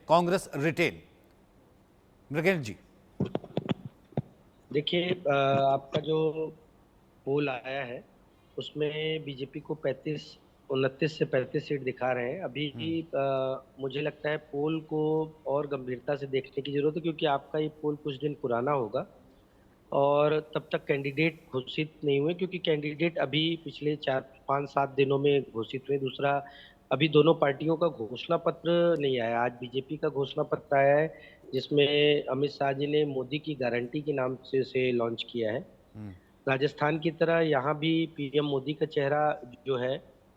Congress retain. Mrigendra जी, देखिए, आपका जो पोल आया है उसमें बीजेपी को 29 से 35 सीट दिखा रहे हैं अभी। मुझे लगता है पोल को और गंभीरता से देखने की जरूरत है, क्योंकि आपका ये पोल कुछ दिन पुराना होगा और तब तक कैंडिडेट घोषित नहीं हुए, क्योंकि कैंडिडेट अभी पिछले 4 5 7 दिनों में घोषित हुए। दूसरा, अभी दोनों पार्टियों का घोषणा पत्र नहीं आया। आज बीजेपी का घोषणा पत्र आया है, जिसमें अमित शाह जी ने मोदी की गारंटी के नाम से उसे लॉन्च किया है। राजस्थान की तरह यहाँ भी पीएम मोदी का चेहरा जो है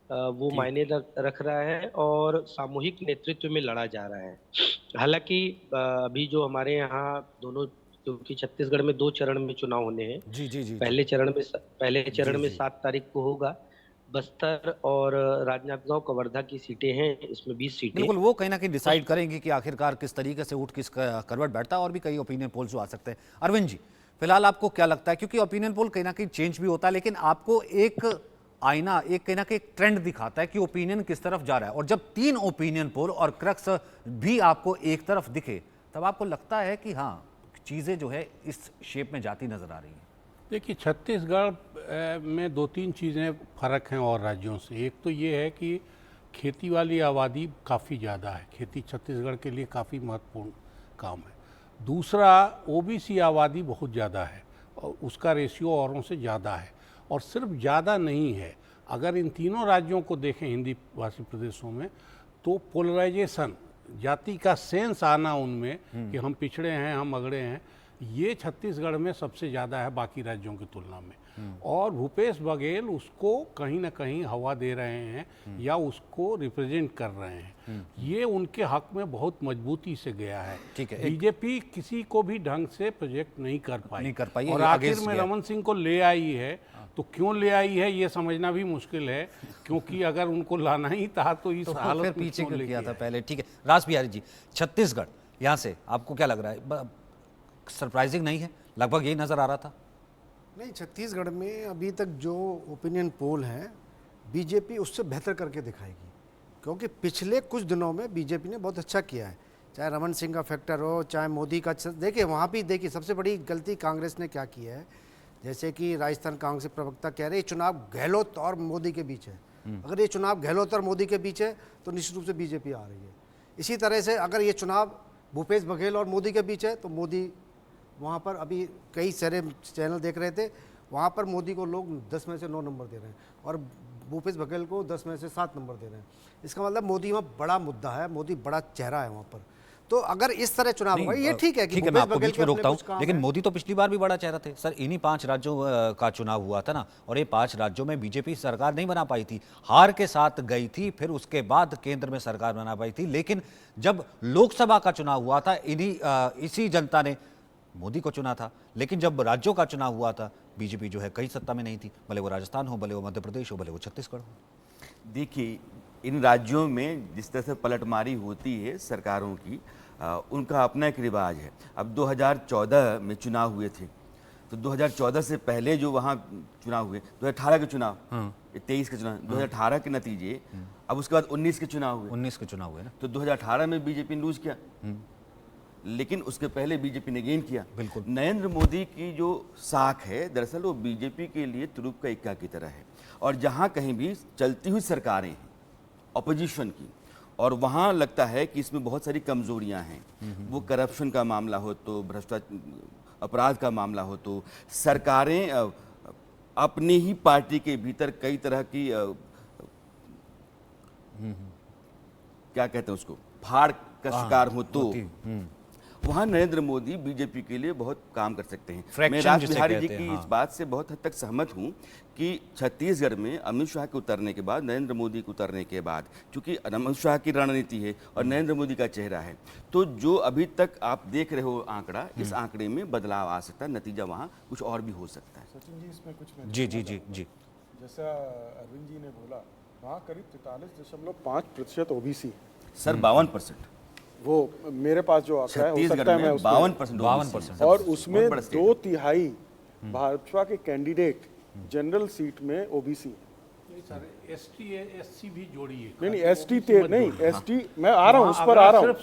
वो ठीक। मायने रख रहा है और सामूहिक नेतृत्व में लड़ा जा रहा है। हालांकि अभी जो हमारे यहाँ दोनों, क्योंकि छत्तीसगढ़ में 2 चरण में चुनाव होने हैं। जी जी जी जी पहले चरण में जी 7 तारीख को होगा। बस्तर और राजनांदगांव कवर्धा की सीटें हैं, इसमें 20 सीटें। बिल्कुल, वो कहीं ना कहीं उस डिसाइड करेंगे कि आखिरकार किस तरीके से उठ किस करवट बैठता है, और भी कई ओपिनियन पोल्स जो आ सकते हैं। अरविंद जी, फिलहाल आपको क्या लगता है, क्योंकि ओपिनियन पोल कहीं ना कहीं चेंज भी होता है, लेकिन आपको एक आईना, एक कहीं ना कहीं एक ट्रेंड दिखाता है कि ओपिनियन किस तरफ जा रहा है, और जब 3 ओपिनियन पोल और क्रक्स भी आपको एक तरफ दिखे, तब आपको लगता है कि हाँ, चीज़ें जो है इस शेप में जाती नजर आ रही हैं। देखिए, छत्तीसगढ़ में दो तीन चीज़ें फ़र्क हैं और राज्यों से। एक तो ये है कि खेती वाली आबादी काफ़ी ज़्यादा है, खेती छत्तीसगढ़ के लिए काफ़ी महत्वपूर्ण काम है। दूसरा, ओबीसी आबादी बहुत ज़्यादा है और उसका रेशियो औरों से ज़्यादा है। और सिर्फ ज़्यादा नहीं है, अगर इन तीनों राज्यों को देखें हिंदी भाषी प्रदेशों में, तो पोलराइजेशन, जाति का सेंस आना उनमें कि हम पिछड़े हैं, हम अगड़े हैं, ये छत्तीसगढ़ में सबसे ज़्यादा है बाकी राज्यों की तुलना में। और भूपेश बघेल उसको कहीं ना कहीं हवा दे रहे हैं या उसको रिप्रेजेंट कर रहे हैं। ये उनके हक में बहुत मजबूती से गया है। ठीक है, बीजेपी किसी को भी ढंग से प्रोजेक्ट नहीं कर पाई और ये आखिर against में गया। रमन सिंह को ले आई है। तो क्यों ले आई है ये समझना भी मुश्किल है, क्योंकि अगर उनको लाना ही था तो इस तो हालत फिर में पीछे क्यों क्यों लेके किया था आए? पहले। ठीक है, रास बिहारी जी, छत्तीसगढ़, यहाँ से आपको क्या लग रहा है? सरप्राइजिंग नहीं है, लगभग यही नजर आ रहा था। नहीं, छत्तीसगढ़ में अभी तक जो ओपिनियन पोल हैं बीजेपी उससे बेहतर करके दिखाएगी, क्योंकि पिछले कुछ दिनों में बीजेपी ने बहुत अच्छा किया है। चाहे रमन सिंह का फैक्टर हो, चाहे मोदी का, देखिए वहाँ भी देखिए सबसे बड़ी गलती कांग्रेस ने क्या की है। जैसे कि राजस्थान कांग्रेस के प्रवक्ता कह रहे हैं ये चुनाव गहलोत और मोदी के बीच है। अगर ये चुनाव गहलोत और मोदी के बीच है तो निश्चित रूप से बीजेपी आ रही है। इसी तरह से अगर ये चुनाव भूपेश बघेल और मोदी के बीच है तो मोदी, वहाँ पर अभी कई सारे चैनल देख रहे थे, वहाँ पर मोदी को लोग 10 में से 9 नंबर दे रहे हैं और भूपेश बघेल को 10 में से 7 नंबर दे रहे हैं। इसका मतलब मोदी वहाँ बड़ा मुद्दा है, मोदी बड़ा चेहरा है वहाँ पर। तो अगर इस तरह चुनाव होगा, ये ठीक है कि मैं आपको बीच में रोकता हूं, लेकिन मोदी तो पिछली बार भी बड़ा चेहरा थे सर। इन्हीं 5 राज्यों का चुनाव हुआ था ना, और ये 5 राज्यों में बीजेपी सरकार नहीं बना पाई थी, हार के साथ गई थी, फिर उसके बाद केंद्र में सरकार बना पाई थी। लेकिन जब लोकसभा का चुनाव हुआ था, इसी जनता ने मोदी को चुना था। लेकिन जब राज्यों का चुनाव हुआ था, बीजेपी जो है कहीं सत्ता में नहीं थी, भले वो राजस्थान हो, भले वो मध्य प्रदेश हो, भले वो छत्तीसगढ़ हो। देखिए, इन राज्यों में जिस तरह से पलटमारी होती है सरकारों की, उनका अपना एक रिवाज है। अब 2014 में चुनाव हुए थे, तो 2014 से पहले जो वहाँ चुनाव हुए, 2018 के चुनाव, 23 के चुनाव, 2018 के नतीजे, अब उसके बाद 19 के चुनाव हुए। 19 के चुनाव हुए ना, तो 2018 में बीजेपी ने लूज किया, लेकिन उसके पहले बीजेपी ने गेन किया। बिल्कुल। नरेंद्र मोदी की जो साख है, दरअसल वो बीजेपी के लिए तुरुप का इक्का की तरह है। और जहाँ कहीं भी चलती हुई सरकारें हैं अपोजिशन की, और वहाँ लगता है कि इसमें बहुत सारी कमजोरियां हैं, वो करप्शन का मामला हो तो, भ्रष्टाचार, अपराध का मामला हो तो, सरकारें अपनी ही पार्टी के भीतर कई तरह की क्या कहते हैं उसको, फाड़ का शिकार हो तो वहाँ नरेंद्र मोदी बीजेपी के लिए बहुत काम कर सकते हैं। मैं राज बिहारी जी की इस बात से बहुत हद तक सहमत हूँ कि छत्तीसगढ़ में अमित शाह के उतरने के बाद, नरेंद्र मोदी के उतरने के बाद, चूंकि अमित शाह की रणनीति है और नरेंद्र मोदी का चेहरा है, तो जो अभी तक आप देख रहे हो आंकड़ा, इस आंकड़े में बदलाव आ सकता है, नतीजा वहाँ कुछ और भी हो सकता है। सचिन जी, इसमें कुछ जी जी जी जी, जैसा अरविंद जी ने बोला, वहाँ करीब 43.5% ओबीसी, सर 52%, वो मेरे पास जो आंकड़ा है, हो सकता है मैं 52%, और उसमें 2/3 भाजपा के कैंडिडेट जनरल सीट में ओबीसी। सर ST SC भी जोड़िए। नहीं ST नहीं ST मैं आ रहा हूँ उस पर आ रहा हूँ। सिर्फ